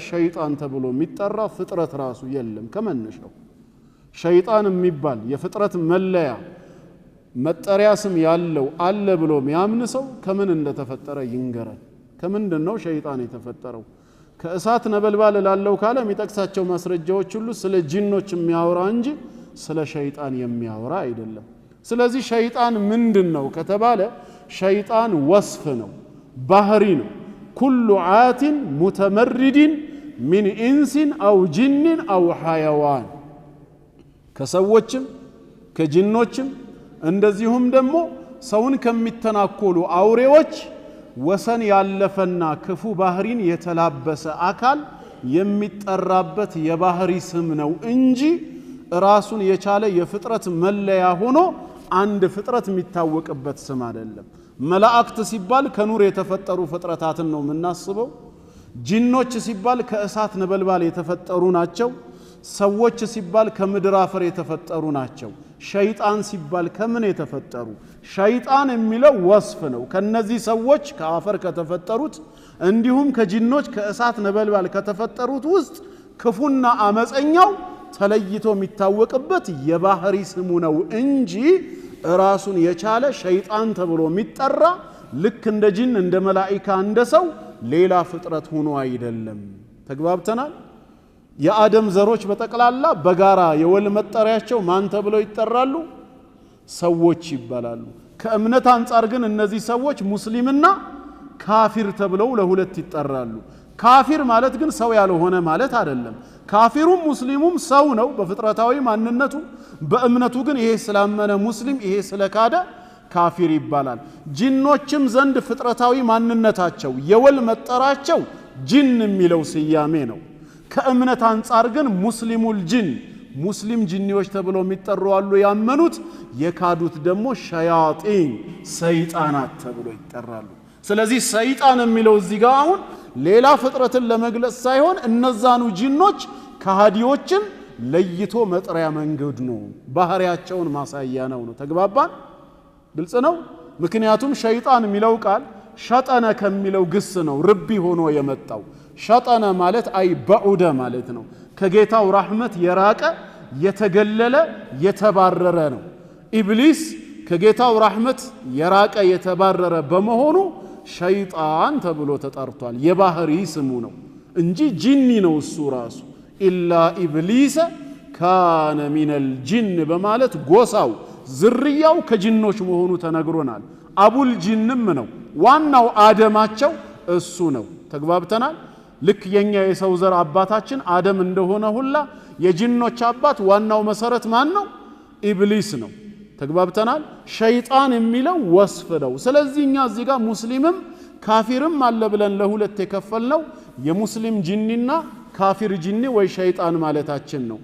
ሸይጣን ተብሎ የሚጠራ ፍጥረት ራሱ የለም ከመነሻው ሸይጣን የሚባል የፍጥረት መለያ መጠሪያ ስም ያለው አለ ብሎ የሚያምን ሰው ከምን እንደተፈጠረ ይንገራል ከምንድነው ሸይጣን የተፈጠረው ከእሳት ነበልባል ላለው ካለ የሚጠቅሳቸው ማስረጃዎች ሁሉ ስለ ጂኖች የሚያወራ እንጂ ስለ ሸይጣን የሚያወራ አይደለም ስለዚህ ሸይጣን ምንድነው ከተባለ ሸይጣን ወስፍ ነው ባህሪ ነው ኩሉ ዓቲን ሙተመርዲን من إنس أو جن أو حيوان كسوّتشم كجنوتشم እንደዚሁም ደግሞ ሰውን ከሚተናኮሉ አውሬዎች ወሰን ያለፈና ክፉ ባህሪን የተላበሰ አካል የሚጠራበት የባህሪ ስም ነው እንጂ ራሱን የቻለ የፍጥረት መለያ ሆኖ አንድ ፍጥረት የሚታወቅበት ስም አይደለም መላእክት ሲባል ከኑር የተፈጠሩ ፍጥረታትን ነው የምናስበው ጂኖች ሲባል ከእሳት ነበልባል የተፈጠሩ ናቸው ሰዎች ሲባል ከምድር አፈር የተፈጠሩ ናቸው ሸይጣን ሲባል ከምን የተፈጠሩ ሸይጣን የሚለው ወስፍ ነው ከነዚህ ሰዎች ከአፈር ከተፈጠሩት እንዲሁም ከጂኖች ከእሳት ነበልባል ከተፈጠሩት ውስጥ ክፉና አመፀኛው ተለይቶ የሚታወቅበት የባህሪ ስሙ ነው እንጂ ራሱን የቻለ ሸይጣን ተብሎ የሚጠራ ልክ እንደ ጂን እንደ መላእክት እንደ ሰው ሌላ ፍጥረት ሆኖ አይደለም ተግባብተናል የአደም ዘሮች በተቀላላ በጋራ የወል መጠሪያቸው ማን ተብለው ይጠራሉ ሰዎች ይባላሉ ከእምነት አንፃር ግን እነዚህ ሰዎች ሙስሊምና ካፊር ተብለው ለሁለት ይጠራሉ ካፊር ማለት ግን ሰው ያልሆነ ማለት አይደለም ካፊሩም ሙስሊሙም ሰው ነው በፍጥረታዊ ማንነቱ በእምነቱ ግን ይሄ ስላመነ ሙስሊም ይሄ ስለካደ ካፊር ይባላል ጂኖችም ዘንድ ፍጥረታዊ ማንነታቸው የወል መጠራቸው ጂን የሚለው ስያሜ ነው ከእምነት አንፃር ግን ሙስሊሙል ጂን ሙስሊም ጂኒዎች ተብለው የሚጠሩ አሉ ያመኑት የካዱት ደግሞ ሸያጢን ሰይጣናት ተብለው ይጠራሉ ስለዚህ ሰይጣን የሚለው እዚህ ጋር አሁን ሌላ ፍጥረትን ለመግለጽ ሳይሆን እነዛኑ ጂኖች ከሃዲዎችን ለይቶ መጥሪያ መንገድ ነው ባህሪያቸውን ማሳያ ነው ተግባባን ግልጽ ነው ምክንያቱም ሸይጣን የሚለው ቃል ሸጠነ ከሚለው ግስ ነው ርቢ ሆኖ የመጣው ሸጠነ ማለት አይ በዑደ ማለት ነው ከጌታው ረህመት የራቀ የተገለለ የተባረረ ነው ኢብሊስ ከጌታው ረህመት የራቀ የተባረረ በመሆኑ ሸይጣን ተብሎ ተጠርቷል የባህሪ ስሙ ነው እንጂ ጂኒ ነው እሱ ራሱ ኢላ ኢብሊስ ካነ ሚነል ጂን በማለት ጎሳው ዝርያው ከጂኖች መሆኑ ተነግሮናል አቡል ጂንም ነው ዋናው አደማቸው እሱ ነው ተግባብተናል ልክ የኛ የሰው ዘር አባታችን አደም እንደሆነ ሁላ የጂኖች አባት ዋናው መሰረት ማን ነው ኢብሊስ ነው ተግባብተናል ሸይጣን የሚለው ወስፍ ነው ስለዚህ እኛ እዚህ ጋር ሙስሊምም ካፊርም አለ ብለን ለሁለት የከፈልነው የሙስሊም ጂኒና ካፊር ጂኒ ወይ ሸይጣን ማለታችን ነው